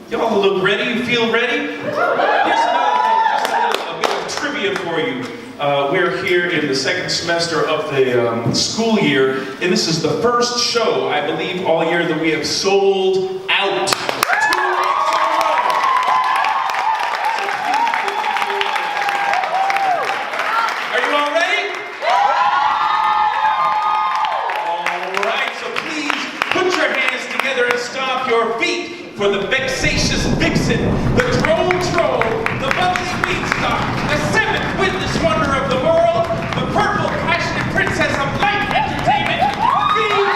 Y'all look ready? You feel ready? Here's another thing, just a bit of trivia for you. We're here in the second semester of the school year, and this is the first show, I believe, all year that we have sold out. Are you all ready? All right, so please put your hands together and stomp your feet for the vexatious vixen, the troll, the bubbly beanstalk, the seventh witness wonder of the world, the purple passionate princess of light entertainment, Phoebe Lloyd!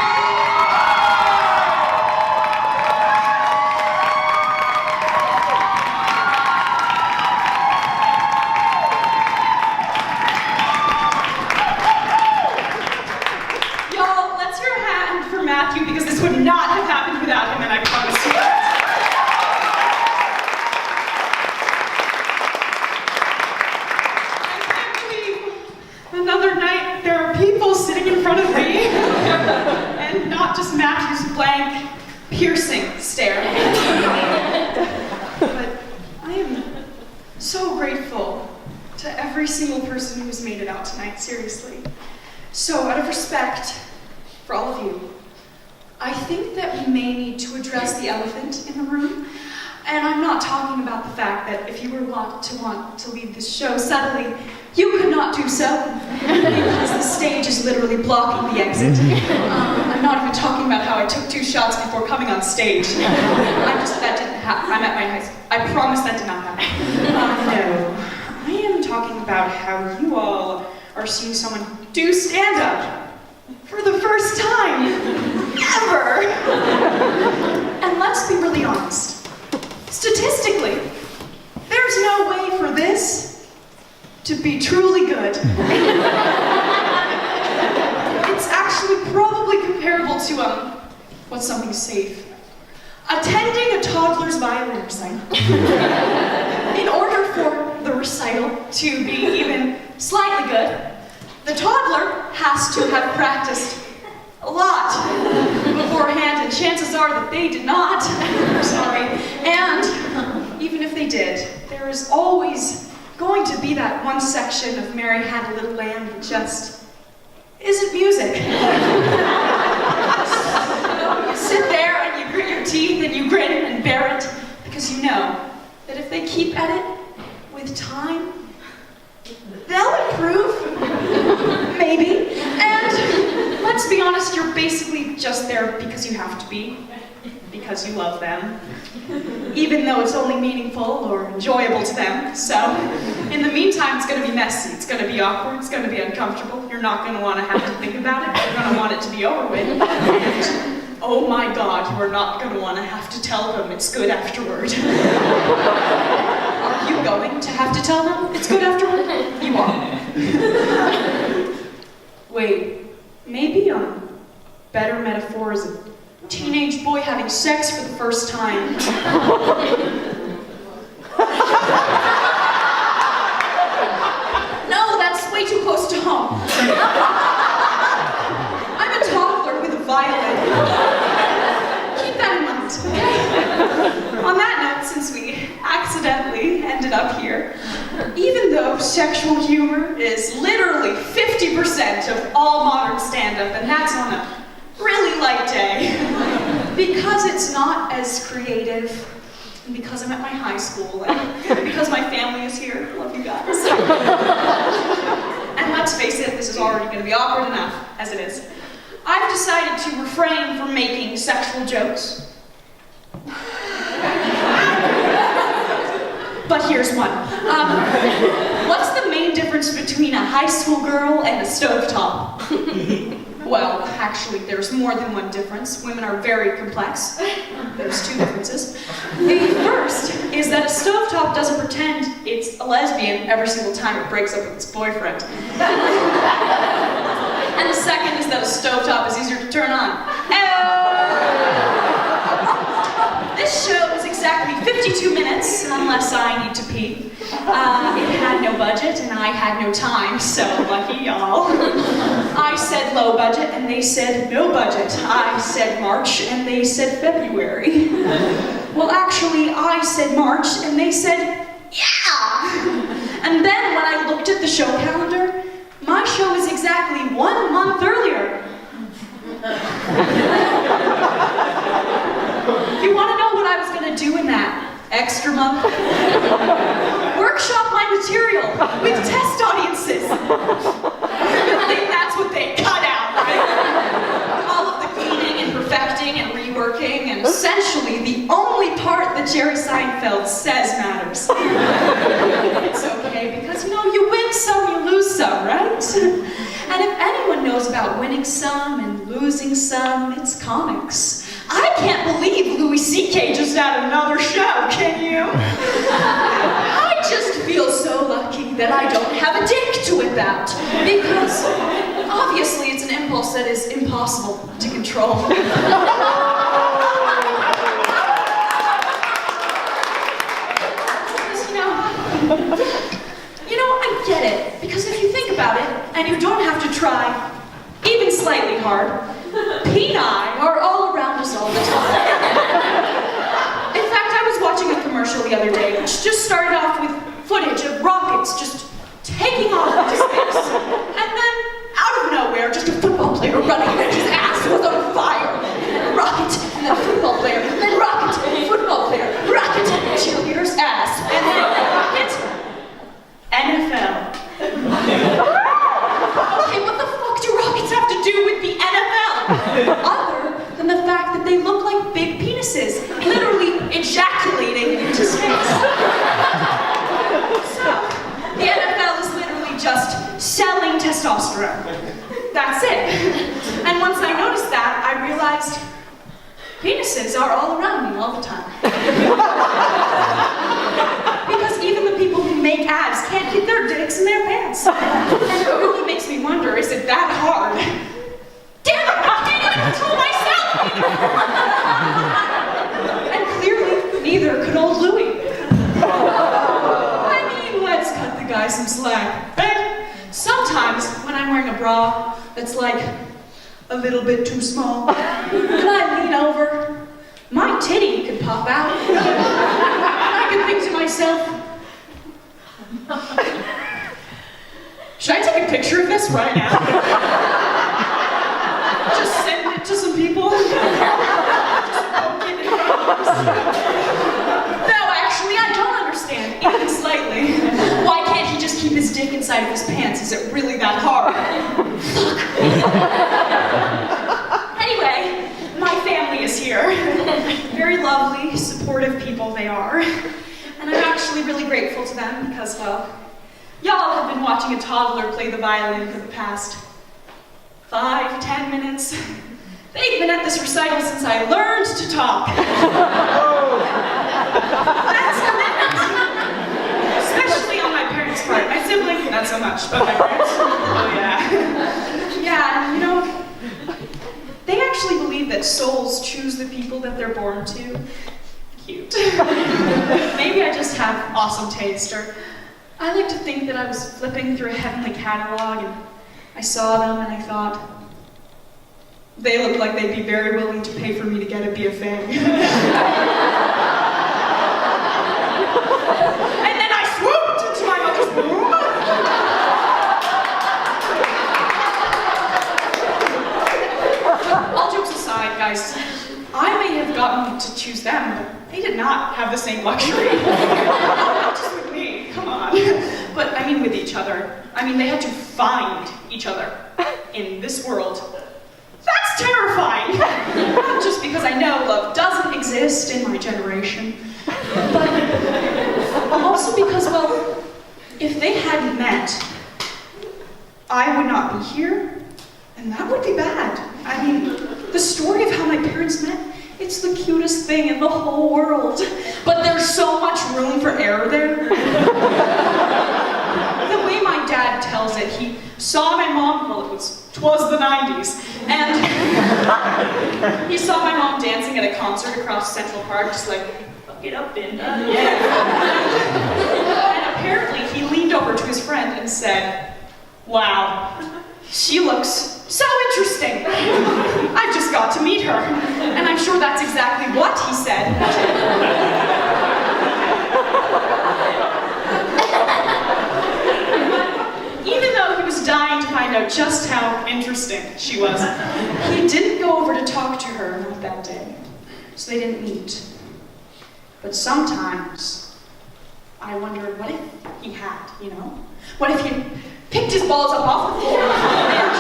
Y'all, let's hear a hand for Matthew, because this would not have happened without him, and I promise you. Another night, there are people sitting in front of me, and not just Matthew's blank, piercing stare. But I am so grateful to every single person who's made it out tonight, seriously. So, out of respect for all of you, I think that we may need to address the elephant in the room. And I'm not talking about the fact that if you were want to leave this show subtly, you could not do so, because the stage is literally blocking the exit. I'm not even talking about how I took 2 shots before coming on stage. That didn't happen. I'm at my high school. I promise that did not happen. No, I am talking about how you all are seeing someone do stand-up for the first time ever. And let's be really honest. Statistically, there's no way for this to be truly good. It's actually probably comparable to, what's something safe? Attending a toddler's violin recital. In order for the recital to be even slightly good, the toddler has to have practiced a lot beforehand, and chances are that they did not. I'm sorry. And even if they did, there is always going to be that one section of Mary Had a Little Lamb that just isn't music. You sit there and you grit your teeth and you grin and bear it, because you know that if they keep at it with time, they'll improve. Maybe. And let's be honest, you're basically just there because you have to be, because you love them, even though it's only meaningful or enjoyable to them. So, in the meantime, it's going to be messy, it's going to be awkward, it's going to be uncomfortable. You're not going to want to have to think about it. You're going to want it to be over with. And, oh my God, you are not going to want to have to tell them it's good afterward. Are you going to have to tell them it's good afterward? You are. Wait, maybe better metaphor is a teenage boy having sex for the first time. No, that's way too close to home. I'm a toddler with a violin. Keep that in mind, okay? On that note, since we accidentally ended up here, even though sexual humor is literally 50% of all modern stand-up, and that's on a really light day, because it's not as creative, and because I'm at my high school, and because my family is here. I love you guys. And let's face it, this is already going to be awkward enough as it is. I've decided to refrain from making sexual jokes. But here's one. What's the main difference between a high school girl and a stovetop? Well, actually, there's more than one difference. Women are very complex. There's 2 differences. The first is that a stovetop doesn't pretend it's a lesbian every single time it breaks up with its boyfriend. And the second is that a stovetop is easier to turn on. This show is exactly 52 minutes, unless I need to pee. It had no budget, and I had no time, so lucky y'all. I said low budget, and they said no budget. I said March, and they said February. Well, actually, naturally, I said March, and they said, yeah! And then when I looked at the show calendar, my show is exactly 1 month earlier. You want to know what I was going to do in that extra month? Workshop my material with test audiences. I think that's what they cut out, right? All of the cleaning and perfecting and reworking, and essentially the only part that Jerry Seinfeld says matters. It's okay, because you win some, you lose some, right? And if anyone knows about winning some and losing some, it's comics. I can't believe Louis C.K. just had another show, can you? I just feel so lucky that I don't have a dick to whip out, because obviously it's an impulse that is impossible to control. I get it, because if you think about it, and you don't have to try even slightly hard, peni are all around us all the time. In fact, I was watching a commercial the other day, which just started off with footage of rockets just taking off into space. And then, out of nowhere, just a football player running, and his ass was on fire. And then a rocket, and then a football player, and then rocket, football player, rocket, cheerleader's ass, and then rocket, NFL. Okay, what the fuck do rockets have to do with the NFL? Other than the fact that they look like big penises, literally ejaculating into space. So, the NFL is literally just selling testosterone. That's it. And once I noticed that, I realized penises are all around me all the time. Because even the people who make abs can't keep their dicks in their pants. And it really makes me wonder, is it that hard? Damn it, I can't even control myself! And clearly, neither could old Louis. I mean, let's cut the guy some slack. And sometimes, when I'm wearing a bra that's like a little bit too small, and I lean over, my titty could pop out. And I could think to myself, should I take a picture of this right now? Just send it to some people? Just poke it in No, actually, I don't understand, even slightly. Why can't he just keep his dick inside of his pants? Is it really that hard? Anyway, my family is here. Very lovely, supportive people they are. And I'm actually really grateful to them because, well, y'all have been watching a toddler play the violin for the past 5-10 minutes. They've been at this recital since I learned to talk. That's commitment. Especially on my parents' part. My sibling, not so much, but my parents, oh yeah. Yeah, and they actually believe that souls choose the people that they're born to. Cute. Maybe I just have awesome taste, or I like to think that I was flipping through a heavenly catalog and I saw them and I thought, they look like they'd be very willing to pay for me to get a BFA. And then I swooped into my mother's womb. All jokes aside, guys, I may have gotten to choose them, but they did not have the same luxury. Not just with me, come on. But I mean with each other. I mean, they had to find each other in this world. That's terrifying! Not just because I know love doesn't exist in my generation, but also because, well, if they hadn't met, I would not be here, and that would be bad. I mean, the story of how my parents met, it's the cutest thing in the whole world. But there's so much room for error there. The way my dad tells it, he saw my mom, well, twas the 90s, and he saw my mom dancing at a concert across Central Park, just like, fuck it up, Binda, yeah. And apparently he leaned over to his friend and said, wow, she looks so interesting. I've just got to meet her. And I'm sure that's exactly what he said. so they didn't meet. But sometimes, I wondered, what if he had, What if he picked his balls up off the floor and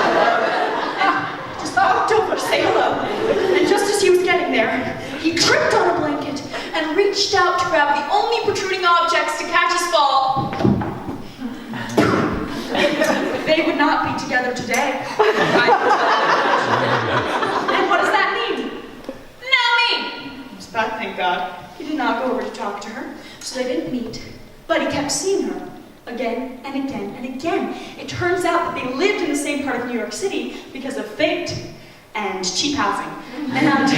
just walked over to say hello. And just as he was getting there, he tripped on a blanket and reached out to grab the only protruding objects to catch his fall. They would not be together today. And what does that mean? No me! But thank God, he did not go over to talk to her, so they didn't meet. But he kept seeing her again and again and again. It turns out that they lived in the same part of New York City because of fate and cheap housing. And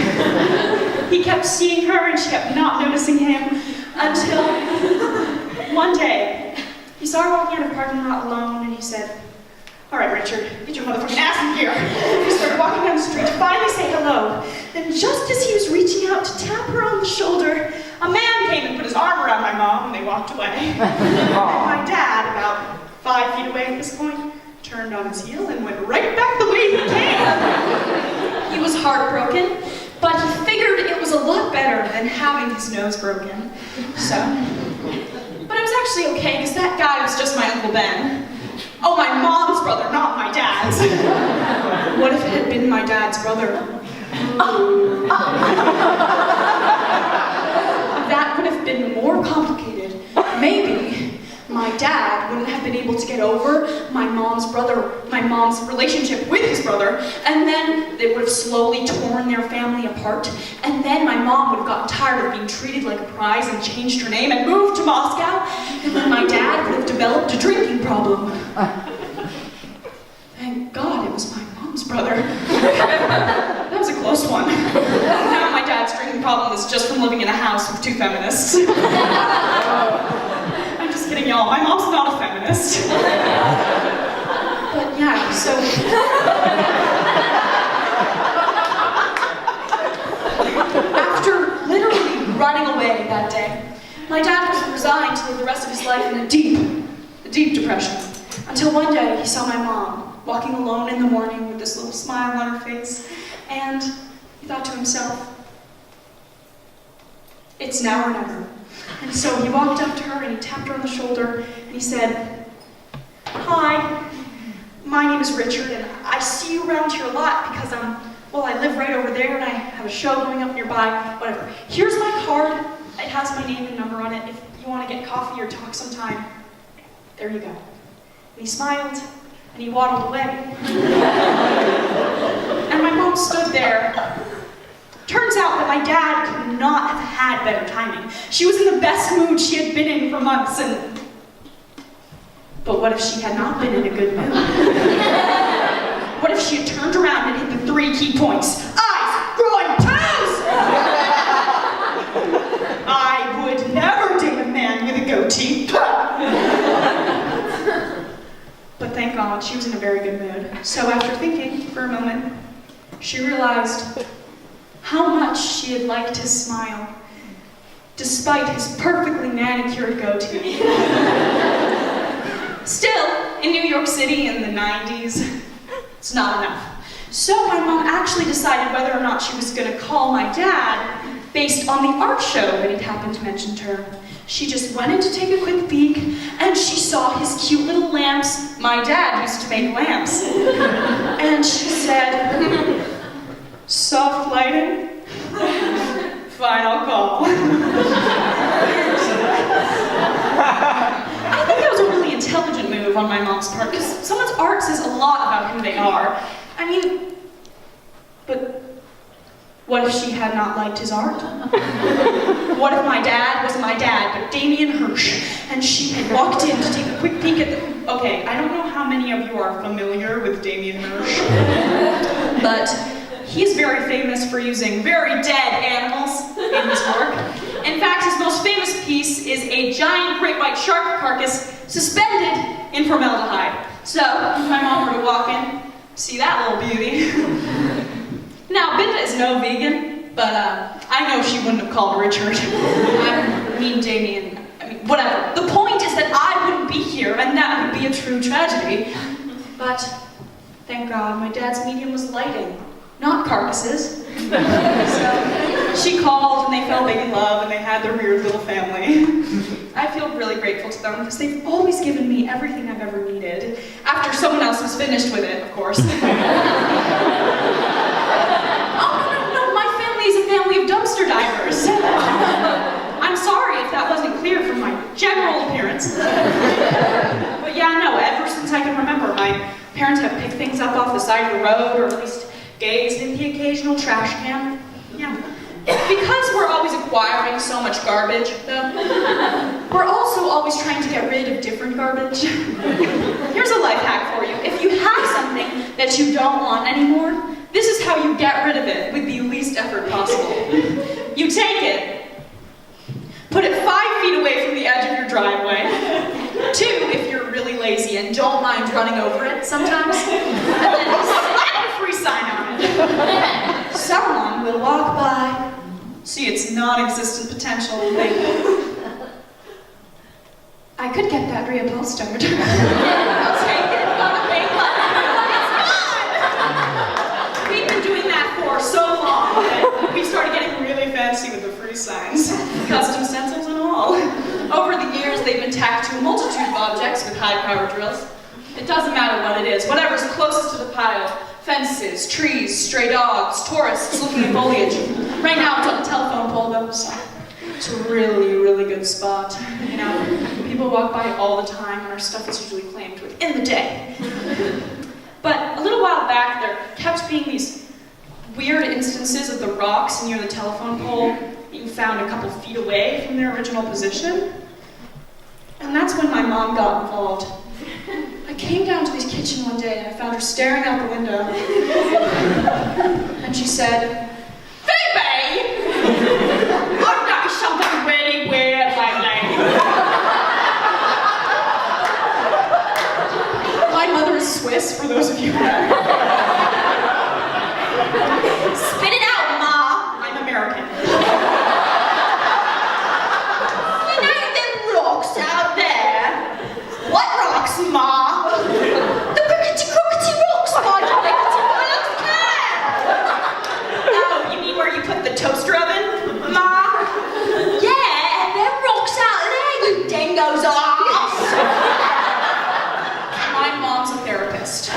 he kept seeing her and she kept not noticing him until one day he saw her walking out of the parking lot alone and he said, "All right, Richard, get your motherfucking ass in here." He started walking down the street to finally say hello. And just as he was reaching out to tap her on the shoulder, a man came and put his arm around my mom and they walked away. And my dad, about 5 feet away at this point, turned on his heel and went right back the way he came. He was heartbroken, but he figured it was a lot better than having his nose broken. So, but it was actually okay because that guy was just my Uncle Ben. Oh, my mom's brother, not my dad's. What if it had been my dad's brother? That would have been more complicated. Maybe my dad wouldn't have been able to get over my mom's relationship with his brother, and then they would have slowly torn their family apart, and then my mom would have gotten tired of being treated like a prize and changed her name and moved to Moscow, and then my dad would have developed a drinking problem. Thank God it was my mom's brother. That was a close one. Now my dad's drinking problem is just from living in a house with 2 feminists. I'm just kidding, y'all. My mom's not a feminist. But yeah, so... After literally running away that day, my dad was resigned to live the rest of his life in a deep depression. Until one day he saw my mom walking alone in the morning with this little smile on her face, and he thought to himself, it's now or never. And so he walked up to her and he tapped her on the shoulder and he said, "Hi, my name is Richard and I see you around here a lot because I live right over there and I have a show going up nearby, whatever. Here's my card, it has my name and number on it. If you want to get coffee or talk sometime, there you go." And he smiled and he waddled away. And my mom stood there. Turns out that my dad could not have had better timing. She was in the best mood she had been in for months, but what if she had not been in a good mood? What if she had turned around and hit the 3 key points? Eyes, groin, toes! I would never date a man with a goatee. But thank God, she was in a very good mood. So after thinking for a moment, she realized how much she had liked his smile, despite his perfectly manicured goatee. Still, in New York City in the 90s, it's not enough. So my mom actually decided whether or not she was going to call my dad based on the art show that he'd happened to mention to her. She just went in to take a quick peek, and she saw his cute little lamps. My dad used to make lamps. And she said, "Soft lighting? Fine, I'll call." I think that was a really intelligent move on my mom's part, because someone's art says a lot about who they are. I mean, but what if she had not liked his art? What if my dad was my dad, but Damien Hirsch, and she had walked in to take a quick peek at the... Okay, I don't know how many of you are familiar with Damien Hirsch, but he's very famous for using very dead animals in his work. In fact, his most famous piece is a giant great white shark carcass suspended in formaldehyde. So, if my mom were to walk in, see that little beauty. Now, Binda is no vegan, but I know she wouldn't have called Richard. I mean Damien, whatever. The point is that I wouldn't be here, and that would be a true tragedy. But, thank God, my dad's medium was lighting, not carcasses. So she called and they fell big in love and they had their weird little family. I feel really grateful to them because they've always given me everything I've ever needed. After someone else was finished with it, of course. Oh, no, my family is a family of dumpster divers. I'm sorry if that wasn't clear from my general appearance. But yeah, no, ever since I can remember, my parents have picked things up off the side of the road, or at least gazed in the occasional trash can. Yeah. Because we're always acquiring so much garbage, though, we're also always trying to get rid of different garbage. Here's a life hack for you. If you have something that you don't want anymore, this is how you get rid of it with the least effort possible. You take it, put it 5 feet away from the edge of your driveway. 2, if you're really lazy and don't mind running over it sometimes. And then slap a free sign on it. Someone will walk by, see its non-existent potential, and think, I could get that reupholstered. I'll take it, not a big one. It's gone! We've been doing that for so long that we started getting really fancy with the free signs, custom stencils and all. Over the years, they've been tacked to a multitude of objects with high-power drills. It doesn't matter what it is, whatever's closest to the pile. Fences, trees, stray dogs, tourists looking at foliage. Right now it's on a telephone pole though, so it's a really, really good spot. You know, people walk by all the time and our stuff is usually claimed within the day. But a little while back, there kept being these weird instances of the rocks near the telephone pole being found a couple feet away from their original position. And that's when my mom got involved. I came down to the kitchen one day and I found her staring out the window. And she said, Phoebe! I've noticed something really weird lately. My mother is Swiss, for those of you who know. Spit it out, Ma! I'm American. You know them rocks out there? What rocks, Ma? The rickety-crookety rocks, my rickety boiled can! Oh, you mean where you put the toaster oven, Ma? Yeah, them rocks out there, you dingo's ass! My mom's a therapist.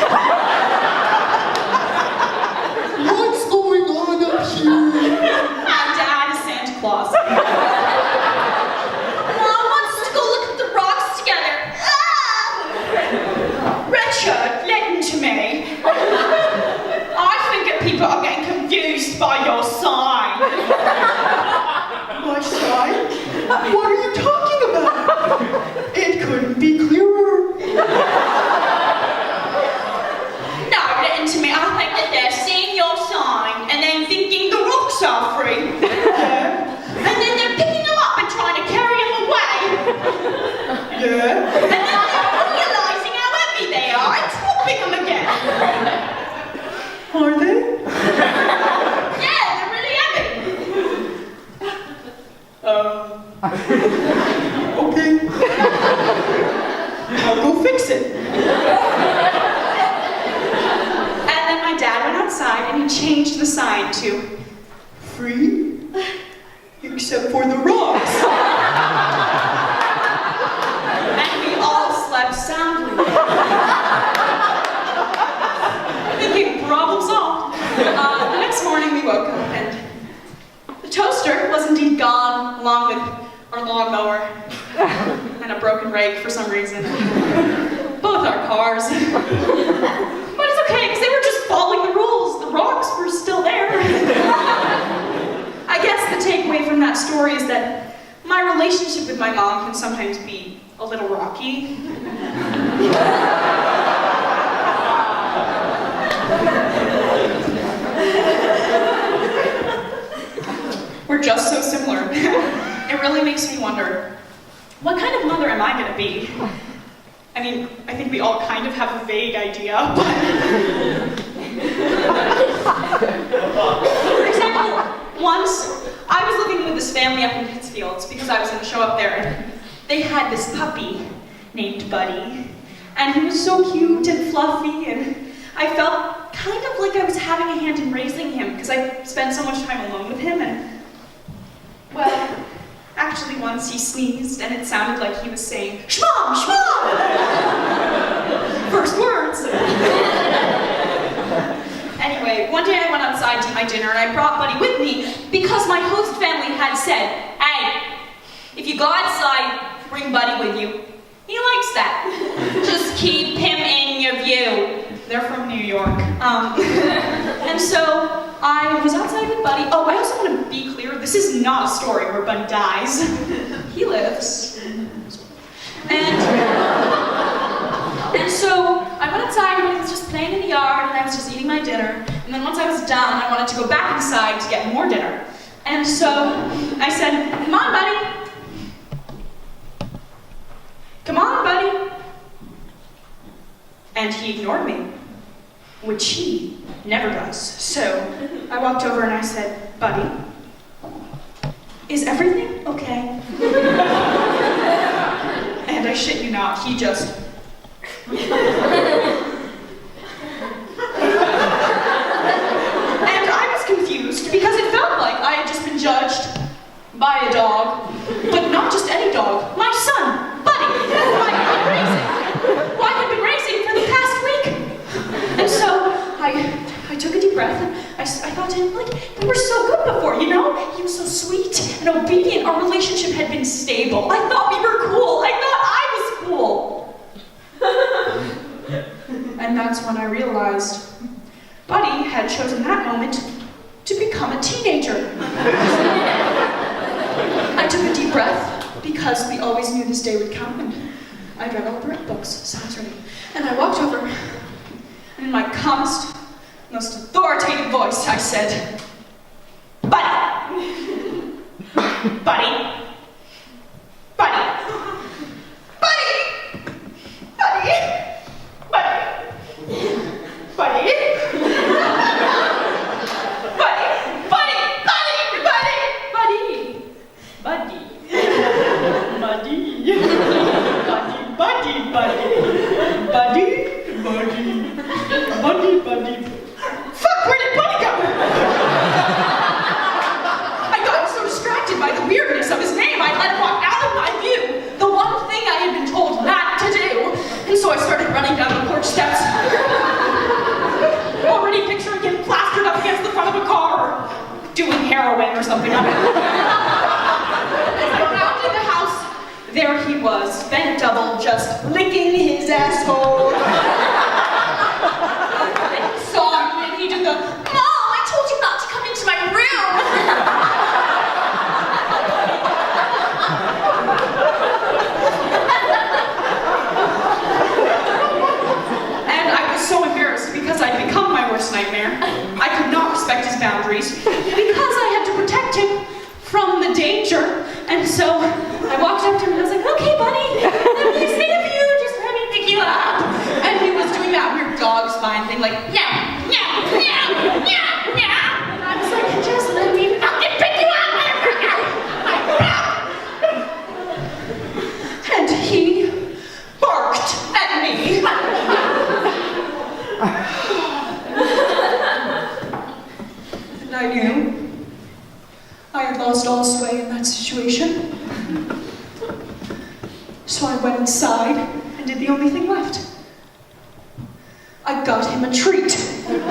What's going on up here? My dad is Santa Claus. Mom wants to go look at the rocks together. Richard, listen to me. I think that people are getting confused by your sign. My sign? What are you talking about? It couldn't be clearer. No, listen to me. I think that they're seeing your sign and then thinking the rocks are free. Yeah? And then they're picking them up and trying to carry them away. Yeah? And then they're realizing how heavy they are and dropping them again. Are they? Yeah, they're really heavy. Okay. I'll go fix it. And then my dad went outside and he changed the sign to Free? Except for the rocks. and we all slept soundly. Thinking, problem solved. The next morning we woke up and the toaster was indeed gone, along with our lawnmower and a broken rake for some reason. Both our cars. But it's okay, because they were just following the rules. The rocks were still there. I guess the takeaway from that story is that my relationship with my mom can sometimes be a little rocky. We're just so similar. It really makes me wonder, what kind of mother am I going to be? I mean, I think we all kind of have a vague idea, but... For example, once I was living with this family up in Pittsfield because I was in a show up there, and they had this puppy named Buddy, and he was so cute and fluffy, and I felt kind of like I was having a hand in raising him because I spent so much time alone with him and, well, actually once he sneezed and it sounded like he was saying, "Shmom, shmom!" First words. Anyway, one day I went outside to eat my dinner and I brought Buddy with me because my host family had said, "Hey, if you go outside, bring Buddy with you. He likes that. Just keep him in your view." They're from New York. And so I was outside with Buddy. Oh, I also want to be clear, this is not a story where Buddy dies. He lives. And so I went outside and I was just playing in the yard and I was just eating my dinner. And then once I was done, I wanted to go back inside to get more dinner. And so I said, "Come on, Buddy. Come on, Buddy." And he ignored me, which he never does. So I walked over and I said, "Buddy, is everything okay?" And I shit you not, he just... And I was confused because it felt like I had just been judged by a dog, but not just any dog, my son, Buddy, who I had been raising for the past week. And so I took a deep breath and I thought to him, like, we were so good before, you know? He was so sweet and obedient. Our relationship had been stable. I thought we were cool. I thought I was cool. And that's when I realized Buddy had chosen that moment to become a teenager. I took a deep breath because we always knew this day would come and I'd read all the right books, so I was ready. And I walked over and in my calmest, most authoritative voice I said, "Buddy! Buddy! Buddy! Buddy! Buddy! Buddy! Buddy! Buddy! Buddy! Buddy! Buddy! Buddy! Buddy! Buddy! Buddy! Buddy! Buddy! Buddy! Buddy! Fuck, where did Buddy go? I got so distracted by the weirdness of his name, I let him walk out of my view. The one thing I had been told not to do. And so I started running down the porch steps. Already picturing him plastered up against the front of a car, doing heroin or something. As I rounded the house, there he was, bent double, just licking his asshole. And he saw me and he did the, "Mom, I told you not to come into my room." And I was so embarrassed because I'd become my worst nightmare. I could not respect his boundaries because I had to protect him from the danger. And so I walked up to him and I was like, "Okay, Buddy, let me sit up you, just let me pick you up." And he was doing that weird dog spine thing, like, "Yeah, yeah, yeah, yeah, yeah." And I was like, "Just let me fucking pick you up, motherfucker!" And he barked at me. And I knew I had lost all sway in that situation. So I went inside and did the only thing left. I got him a treat. And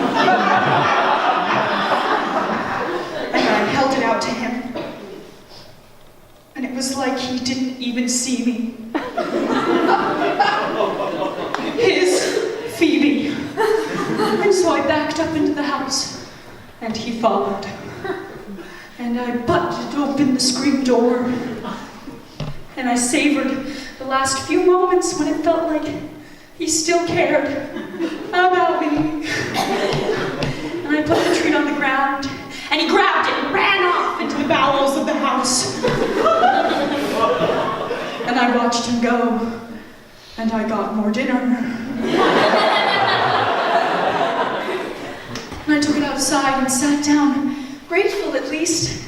I held it out to him. And it was like he didn't even see me. His Phoebe. And so I backed up into the house and he followed. And I butted open the screen door. And I savored the last few moments when it felt like he still cared about me. And I put the treat on the ground, and he grabbed it and ran off into the bowels of the house. And I watched him go, and I got more dinner. And I took it outside and sat down, grateful at least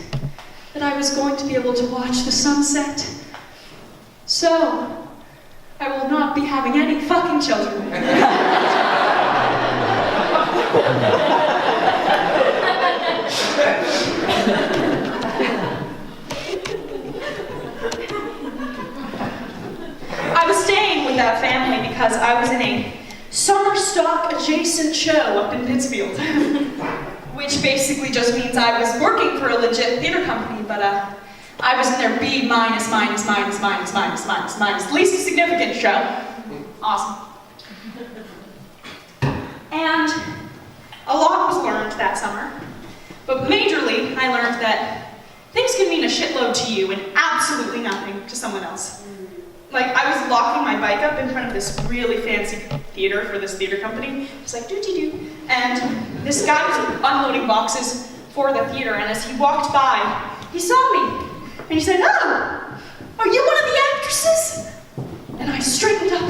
that I was going to be able to watch the sunset. So, I will not be having any fucking children. I was staying with that family because I was in a summer stock adjacent show up in Pittsfield. Which basically just means I was working for a legit theater company, but I was in their B minus, least significant show. Awesome. And a lot was learned that summer, but majorly I learned that things can mean a shitload to you and absolutely nothing to someone else. Like, I was locking my bike up in front of this really fancy theater for this theater company. It's like, doo-doo-doo. And this guy was unloading boxes for the theater, and as he walked by, he saw me. And he said, "Oh, are you one of the actresses?" And I straightened up.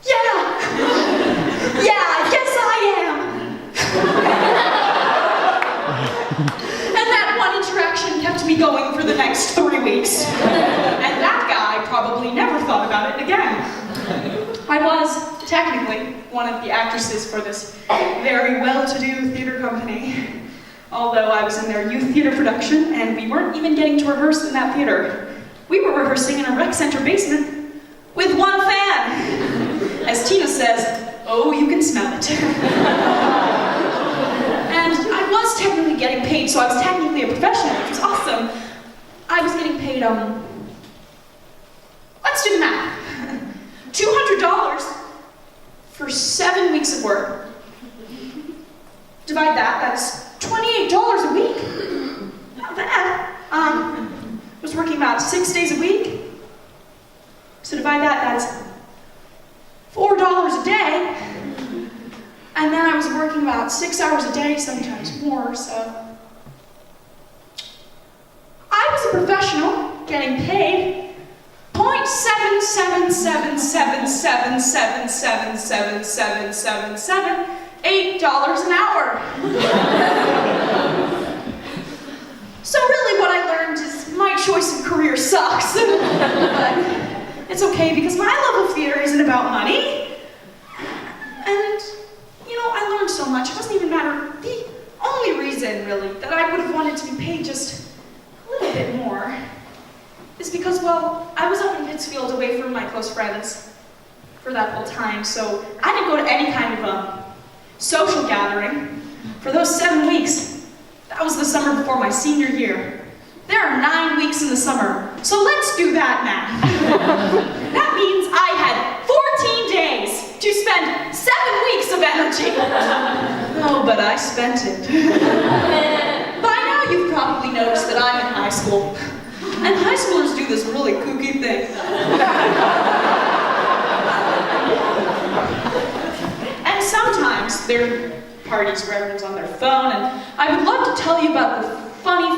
Yeah! Yeah, I guess I am. And that one interaction kept me going for the next 3 weeks. And that guy probably never thought about it again. I was technically one of the actresses for this very well-to-do theater company. Although I was in their youth theater production, and we weren't even getting to rehearse in that theater. We were rehearsing in a rec center basement with one fan. As Tina says, oh, you can smell it. And I was technically getting paid, so I was technically a professional, which was awesome. I was getting paid, let's do the math. $200 for 7 weeks of work. Divide that, that's $28 a week. Not bad. I was working about 6 days a week. So divide that, that's $4 a day. And then I was working about 6 hours a day, sometimes more, so. I was a professional, getting paid $8 an hour. So really what I learned is my choice of career sucks. But it's okay because my love of theater isn't about money. And, you know, I learned so much. It doesn't even matter. The only reason, really, that I would have wanted to be paid just a little bit more is because, well, I was up in Pittsfield away from my close friends for that whole time, so I didn't go to any kind of social gathering for those 7 weeks. That was the summer before my senior year. There are 9 weeks in the summer, so let's do that math. That means I had 14 days to spend 7 weeks of energy. Oh, but I spent it. By now you've probably noticed that I'm in high school. And high schoolers do this really kooky thing. And sometimes there are parties where everyone's on their phone, and I would love to tell you about the funny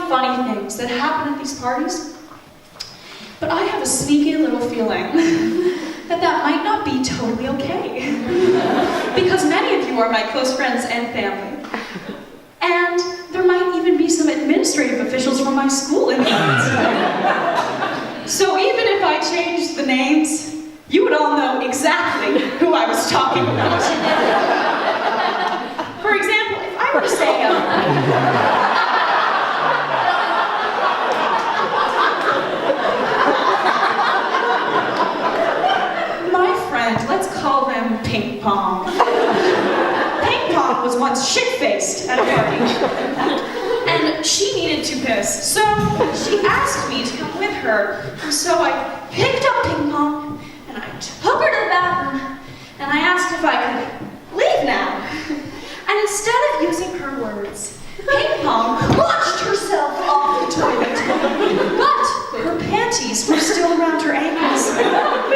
things that happen at these parties. But I have a sneaky little feeling that might not be totally okay. Because many of you are my close friends and family. And there might even be some administrative officials from my school in these. So even if I changed the names, you would all know exactly who I was talking about. For example, if I were to say, my friend, let's call them Ping Pong. Ping Pong was once shit-faced at a party. And she needed to piss, so she asked me to come with her. And so I picked up Ping Pong, and I took her to the bathroom, and I asked if I could leave now. And instead of using her words, Ping Pong launched herself off the toilet. But her panties were still around her ankles,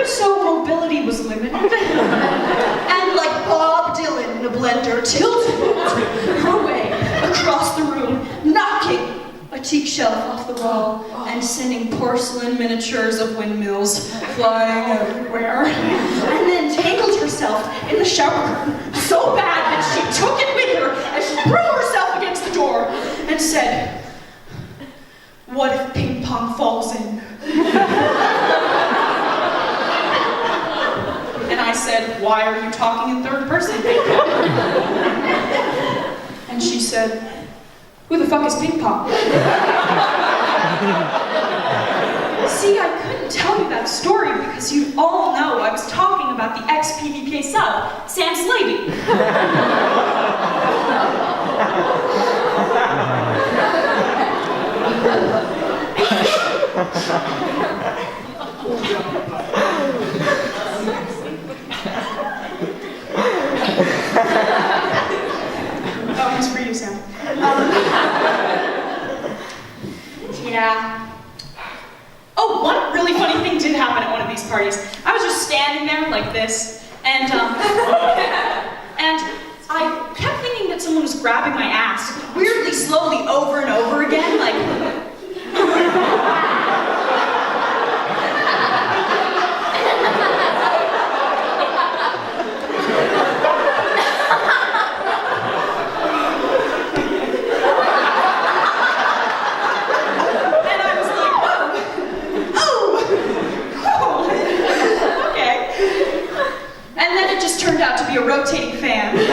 so mobility was limited. And like Bob Dylan in a blender, tilted her way across the room, knocking a teak shelf off the wall and sending porcelain miniatures of windmills flying everywhere. And then tangled herself in the shower curtain so bad that she took it with her as she threw herself against the door and said, "What if Ping Pong falls in?" And I said, "Why are you talking in third person, Ping Pong?" And she said, "Who the fuck is Ping Pong?" See, I couldn't tell you that story because you all know I was talking about the ex-PVK sub, Sam Slavey. Oh, it's for you, Sam. Yeah. Oh, one really funny thing did happen at one of these parties. I was just standing there like this, and I kept thinking that someone was grabbing my ass, weirdly slowly over and over again, like. Turned out to be a rotating fan. And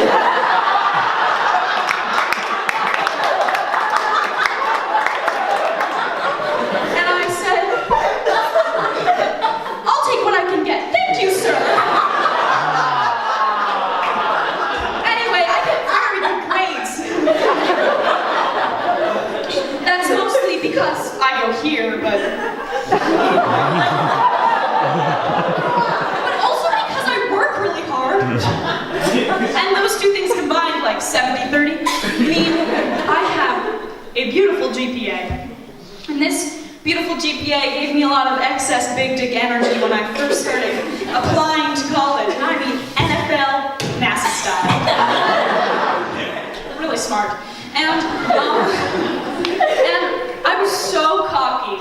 I said, "I'll take what I can get. Thank you, sir." Anyway, I get very good grades. That's mostly because I go here, but and those two things combined, like 70-30, mean I have a beautiful GPA. And this beautiful GPA gave me a lot of excess big dick energy when I first started applying to college. And I mean NFL, NASA style. Really smart. And I was so cocky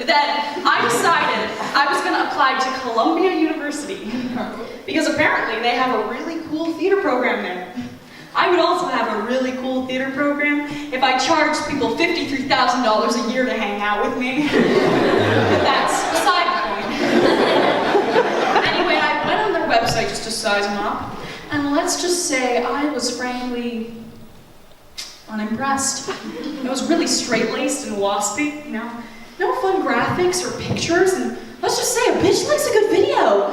that I decided I was going to apply to Columbia University because apparently they have a really cool theater program there. I would also have a really cool theater program if I charged people $53,000 a year to hang out with me. But that's beside the point. Anyway, I went on their website just to size them up, and let's just say I was frankly unimpressed. It was really straight-laced and waspy, you know? No fun graphics or pictures, and let's just say a bitch likes a good video.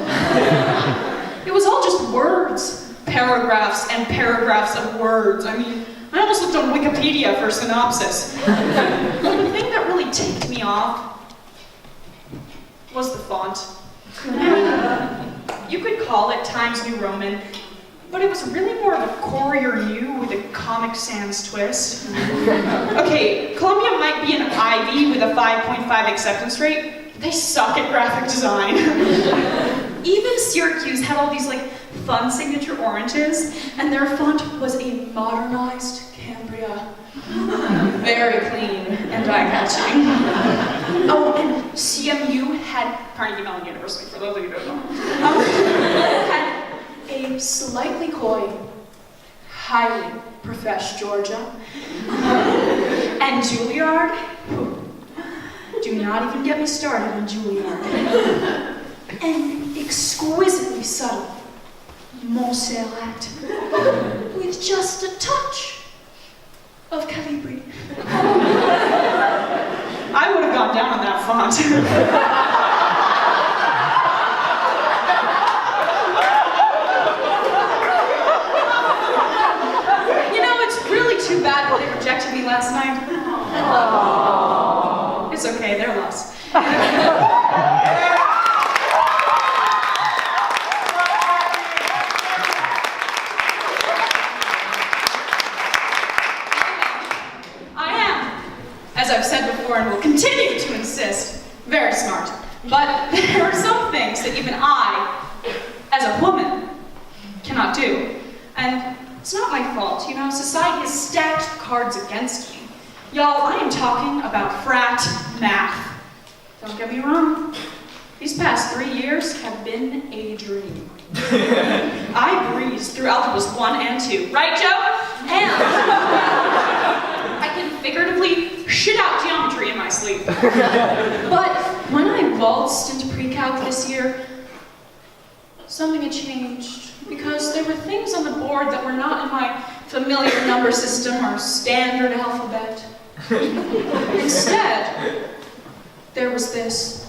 It was all just words, paragraphs and paragraphs of words. I mean, I almost looked on Wikipedia for a synopsis. But the thing that really ticked me off was the font. You could call it Times New Roman, but it was really more of a Courier New with a Comic Sans twist. Okay, Columbia might be an Ivy with a 5.5 acceptance rate, but they suck at graphic design. Even Syracuse had all these like fun signature oranges, and their font was a modernized Cambria. Very clean and eye-catching. Oh, and CMU had, Carnegie Mellon University, for those of you who don't know, had a slightly coy, highly professed Georgia. And Juilliard, do not even get me started on Juilliard. And exquisitely subtle Montserrat, with just a touch of Calibri. I would have gone down on that font. Too bad that they rejected me last night. Oh. It's okay, their loss. I am, as I've said before and will continue to insist, very smart. But there are some things that even I, as a woman, cannot do. And it's not my fault, you know, society has stacked cards against me. Y'all, I am talking about frat math. Don't get me wrong, these past 3 years have been a dream. I breezed through algebras 1 and 2, right, Joe? And I can figuratively shit out geometry in my sleep. But when I waltzed into pre-calc this year, something had changed because there were things on the board that were not in my familiar number system or standard alphabet. Instead, there was this.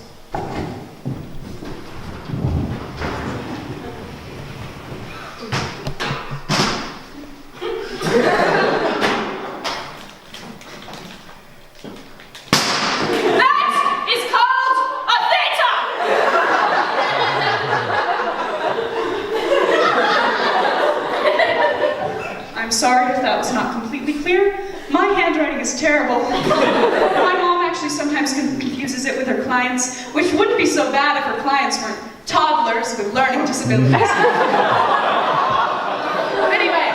I'm sorry if that was not completely clear. My handwriting is terrible. My mom actually sometimes confuses it with her clients, which wouldn't be so bad if her clients weren't toddlers with learning disabilities. Anyway,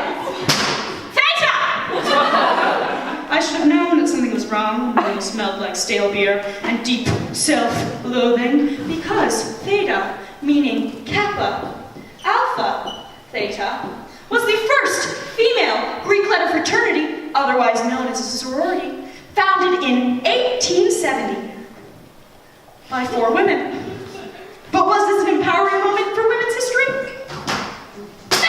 Theta! I should have known that something was wrong when it smelled like stale beer and deep self-loathing, because Theta, meaning Kappa, Alpha, Theta, was the first female Greek letter fraternity, otherwise known as a sorority, founded in 1870 by 4 women. But was this an empowering moment for women's history? No!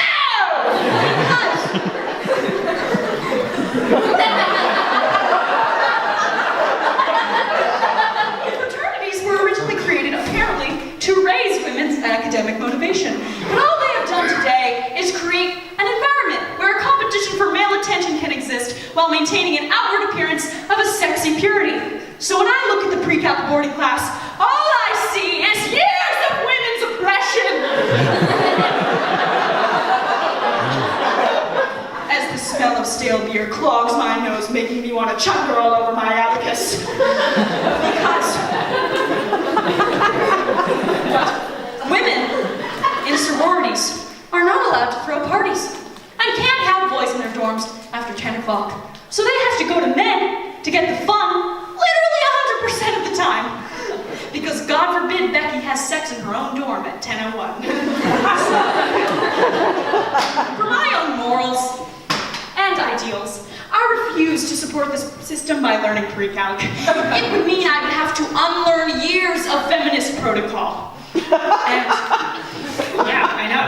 Fraternities were originally created, apparently, to raise women's academic motivation. But all they have done today is create an environment where a competition for male attention can exist while maintaining an outward appearance of a sexy purity. So when I look at the pre-calc boarding class, all I see is years of women's oppression. As the smell of stale beer clogs my nose, making me want to chunder all over my abacus. Because women in sororities are not allowed to throw parties and can't have boys in their dorms after 10 o'clock. So they have to go to men to get the fun literally 100% of the time. Because God forbid Becky has sex in her own dorm at 10:01. For my own morals and ideals, I refuse to support this system by learning pre-calc. It would mean I would have to unlearn years of feminist protocol. And yeah, I know.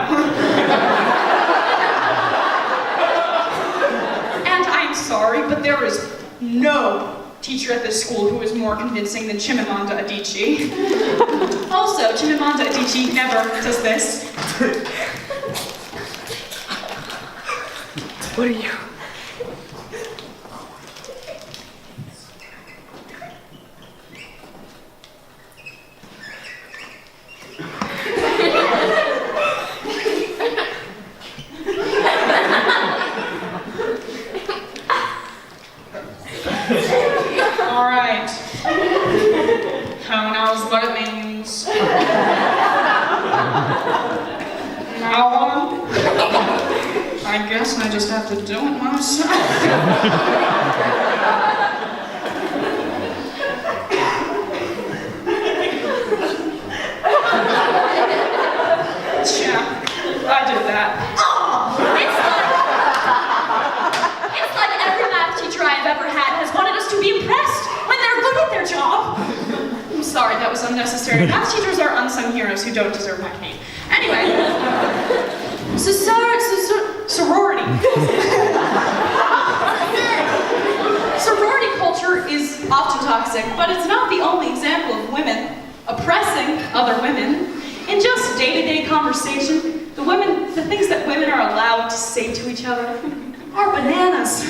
And I'm sorry, but there is no teacher at this school who is more convincing than Chimamanda Adichie. Also, Chimamanda Adichie never does this. What are you? All right. Who knows what it means? No one? I guess I just have to do it myself. Yeah, I did that. It's like every math teacher I've ever had has wanted us to be impressed when they're good at their job. I'm sorry, that was unnecessary. Math teachers are unsung heroes who don't deserve my hate. Anyway, sorority. Sorority culture is often toxic, but it's not the only example of women oppressing other women. In just day-to-day conversation, the things that women are allowed to say to each other are bananas.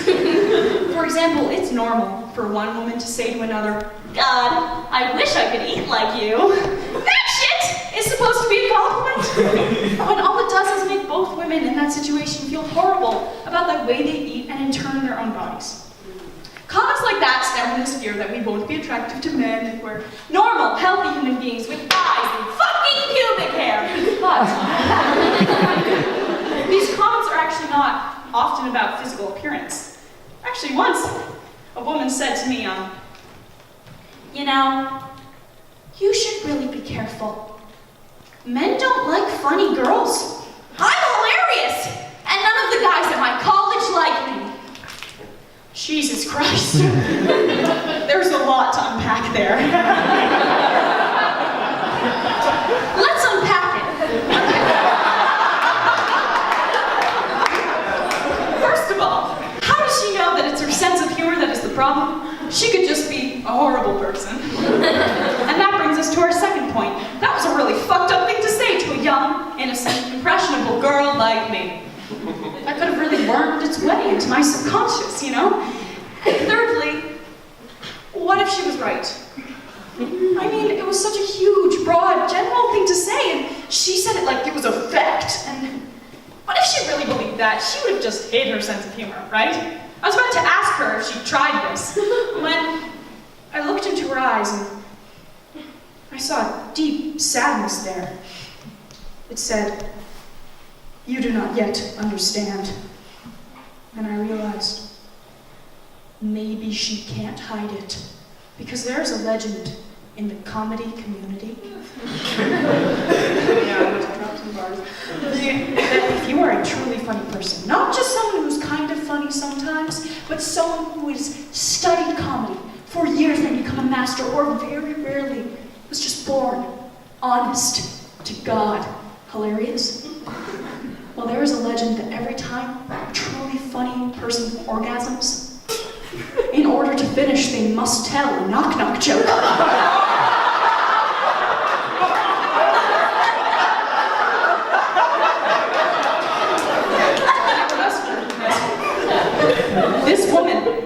For example, it's normal for one woman to say to another, "God, I wish I could eat like you." That shit is supposed to be a compliment. When all it does is make both women in that situation feel horrible about the way they eat and in turn their own bodies. Comments like that stem from this fear that we won't be attractive to men if we're normal, healthy human beings with thighs and fucking pubic hair. But these comments are actually not often about physical appearance. Actually, once a woman said to me, "You know, you should really be careful. Men don't like funny girls. I'm hilarious, and none of the guys at my college like me." Jesus Christ. There's a lot to unpack there. Let's unpack it. way into my subconscious, you know? And thirdly, what if she was right? I mean, it was such a huge, broad, general thing to say, and she said it like it was a fact. And what if she really believed that? She would have just hid her sense of humor, right? I was about to ask her if she tried this, when I looked into her eyes and I saw deep sadness there. It said, "You do not yet understand." And I realized, maybe she can't hide it, because there's a legend in the comedy community. Yeah, I must drop some bars. That if you are a truly funny person, not just someone who's kind of funny sometimes, but someone who has studied comedy for years and become a master, or very rarely was just born honest to God hilarious. Well, there is a legend that every time a truly funny person orgasms, in order to finish, they must tell a knock-knock joke. This woman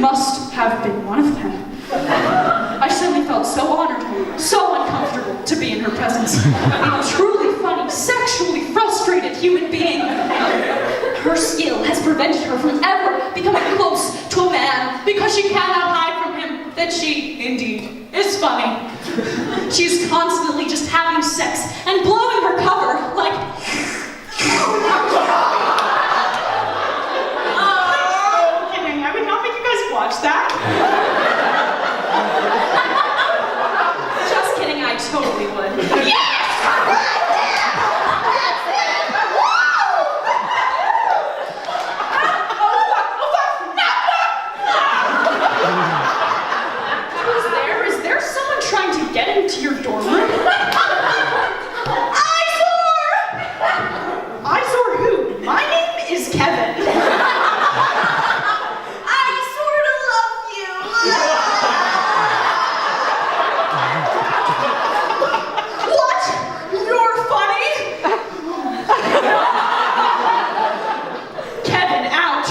must have been one of them. I suddenly felt so honored, so uncomfortable to be in her presence. A truly funny, sexually frustrated human being. Her skill has prevented her from ever becoming close to a man because she cannot hide from him that she, indeed, is funny. She's constantly just having sex and blowing her cover like... Kidding, I would not make you guys watch that. Just kidding, I totally would. Yes! Who's there? Is there someone trying to get into your dorm room? Eyesore who? My name is Kevin. I sort of love you. What? You're funny? Kevin, out.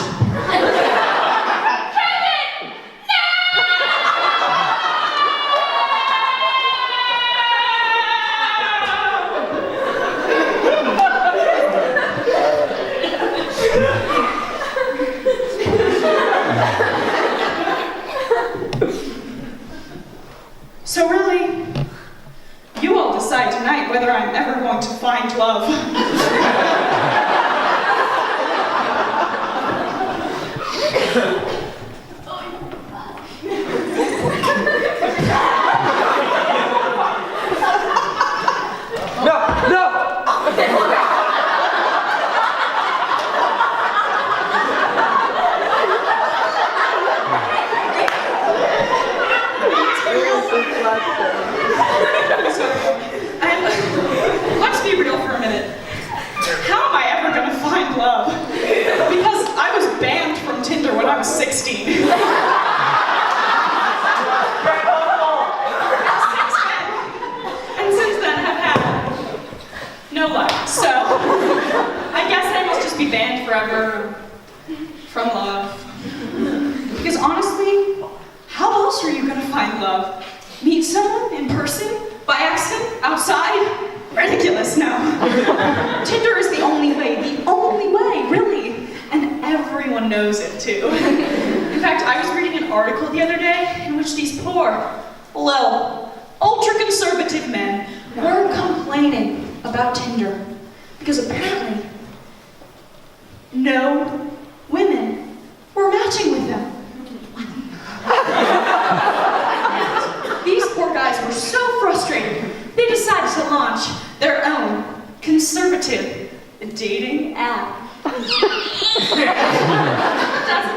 So really, you all decide tonight whether I'm ever going to find love. Let's be real for a minute. How am I ever going to find love? Because I was banned from Tinder when I was 16. And since then have had no luck. So I guess I must just be banned forever from love. Because honestly, how else are you going to find love? Meet someone in person? By accident? Outside? Ridiculous, no. Tinder is the only way, really. And everyone knows it, too. In fact, I was reading an article the other day in which these poor, little, ultra-conservative men were complaining about Tinder. Because apparently, no women were matching with them. These poor guys were so frustrated, they decided to launch their own conservative dating app. Doesn't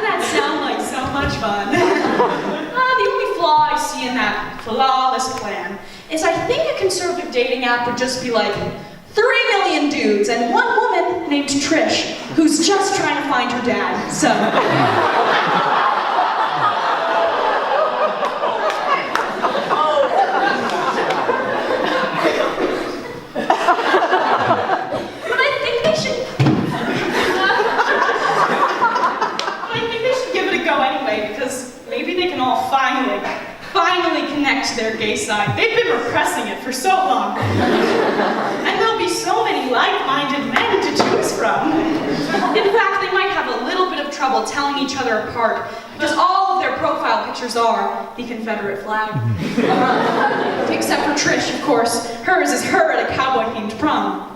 that sound like so much fun? The only flaw I see in that flawless plan is I think a conservative dating app would just be like 3 million dudes and one woman named Trish who's just trying to find her dad. So. But I think they should. connect to their gay side. They've been repressing it for so long. And there'll be so many like-minded men to choose from. In fact, they might have a little bit of trouble telling each other apart because all of their profile pictures are the Confederate flag. Except for Trish, of course. Hers is her at a cowboy-themed prom.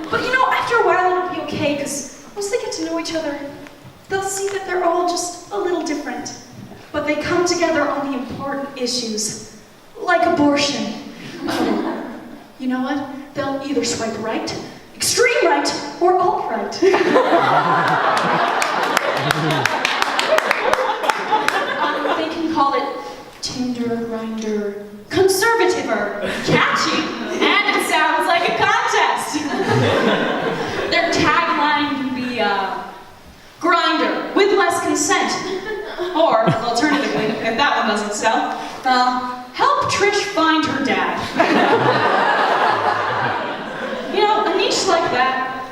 But you know, after a while it'll be okay, because once they get to know each other, they'll see that they're all just a little different. But they come together on the important issues, like abortion. You know what? They'll either swipe right, extreme right, or alt-right. They can call it Tinder, Grindr, conservative-er, catchy, and it sounds like a contest. Their tagline can be, Grindr, with less consent. Or, alternatively, if that one doesn't sell, help Trish find her dad. You know, a niche like that,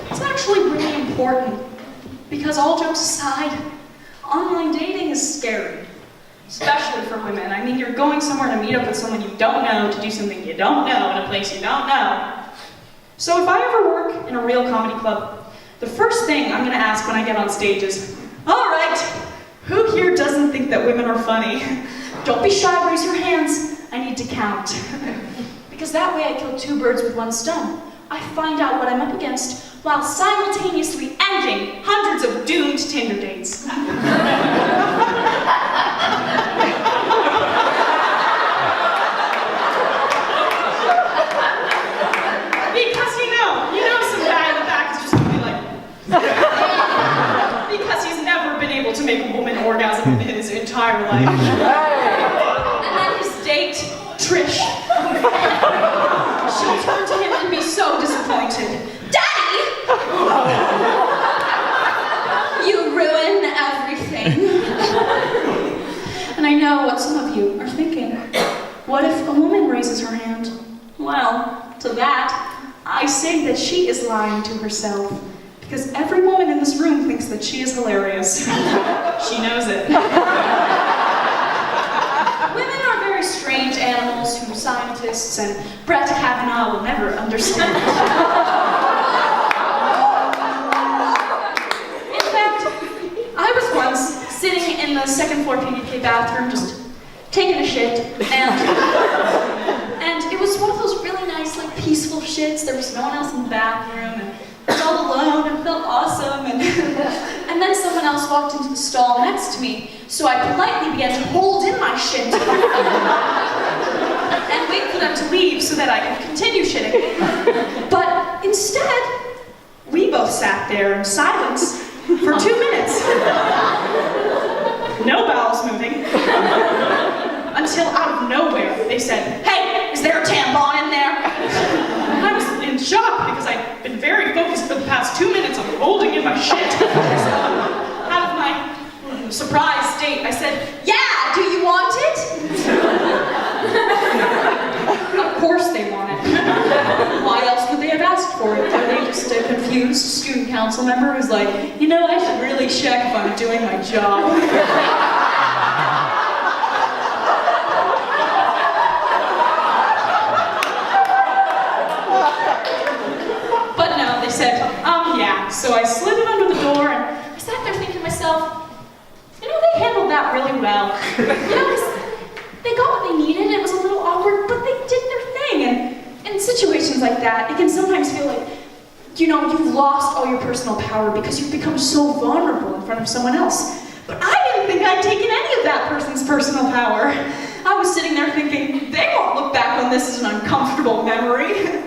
it's actually really important. Because all jokes aside, online dating is scary. Especially for women. I mean, you're going somewhere to meet up with someone you don't know, to do something you don't know, in a place you don't know. So if I ever work in a real comedy club, the first thing I'm gonna ask when I get on stage is, all right, who here doesn't think that women are funny? Don't be shy, raise your hands. I need to count. Because that way I kill 2 birds with 1 stone. I find out what I'm up against while simultaneously ending hundreds of doomed Tinder dates. Because you know some guy in the back is just gonna be like, because he's never been able to make a woman orgasm in his entire life. And then his date, Trish, she'll turn to him and be so disappointed. Daddy! You ruin everything. And I know what some of you are thinking. What if a woman raises her hand? Well, to that, I say that she is lying to herself. Because every woman in this room thinks that she is hilarious. She knows it. Women are very strange animals who scientists and Brett Kavanaugh will never understand. In fact, I was once sitting in the 2nd floor PBK bathroom just taking a shit, and it was one of those really nice, like, peaceful shits. There was no one else in the bathroom, and I was all alone and felt awesome, and then someone else walked into the stall next to me, so I politely began to hold in my shit and wait for them to leave so that I could continue shitting. But instead, we both sat there in silence for 2 minutes. No bowels moving. Until out of nowhere, they said, "Hey, is there a tampon in there?" And I was in shock because I'd been very focused for the past 2 minutes on holding in my shit. So, out of my surprised state, I said, "Yeah, do you want it?" Of course they want it. Why else would they have asked for it? Are they just a confused student council member who's like, you know, I should really check if I'm doing my job? But no, they said, yeah. So I slid it under the door and I sat there thinking to myself, you know, they handled that really well. You know, 'cause they got what they needed. It was a little awkward, but they did their thing. And in situations like that, it can sometimes feel like, you know, you've lost all your personal power because you've become so vulnerable in front of someone else. But I didn't think I'd taken any of that person's personal power. I was sitting there thinking, they won't look back on this as an uncomfortable memory.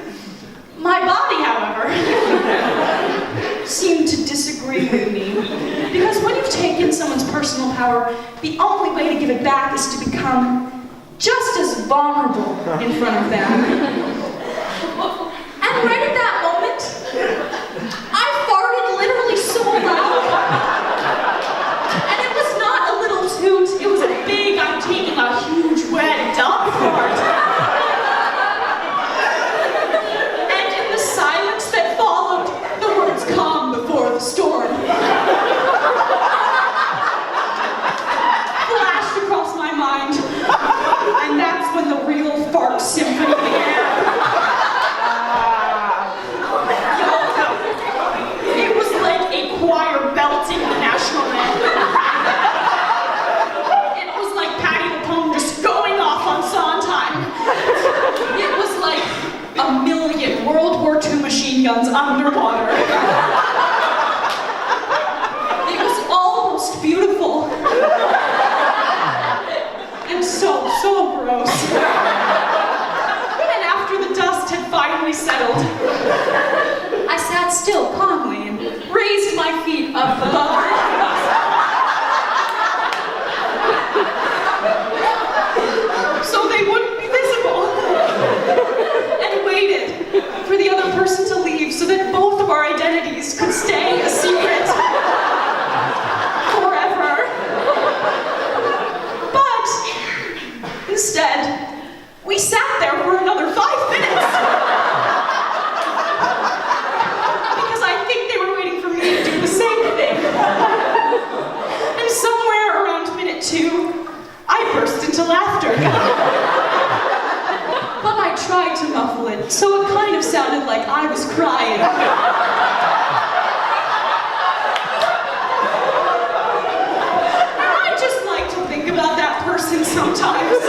My body, however, seemed to disagree with me. Because when you've taken someone's personal power, the only way to give it back is to become just as vulnerable in front of them. And right at that moment, I farted literally so loud. And it was not a little toot, it was a big, I'm taking a huge wet dump fart. And in the silence that followed, the words calm before the storm flashed World War II machine guns underwater. It was almost beautiful. And so gross. And after the dust had finally settled, I sat still calmly and raised my feet up above her. So they wouldn't be visible. And waited for the other person to leave so that both of our identities could stay a secret forever. But instead, we sat there for another 5 minutes. Because I think they were waiting for me to do the same thing. And somewhere around minute 2, I burst into laughter. But I tried to muffle it, so it kind of sounded like I was crying. I just like to think about that person sometimes.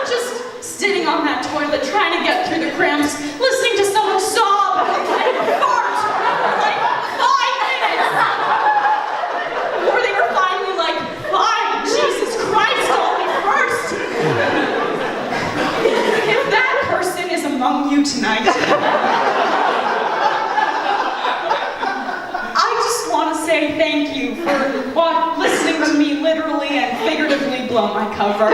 Just sitting on that toilet, trying to get through the cramps, listening to someone sob and fart for like 5 minutes. Before they were finally like, fine, Jesus Christ, only first. If that person is among you tonight, I just want to say thank you for listening to me literally and figuratively blow my cover.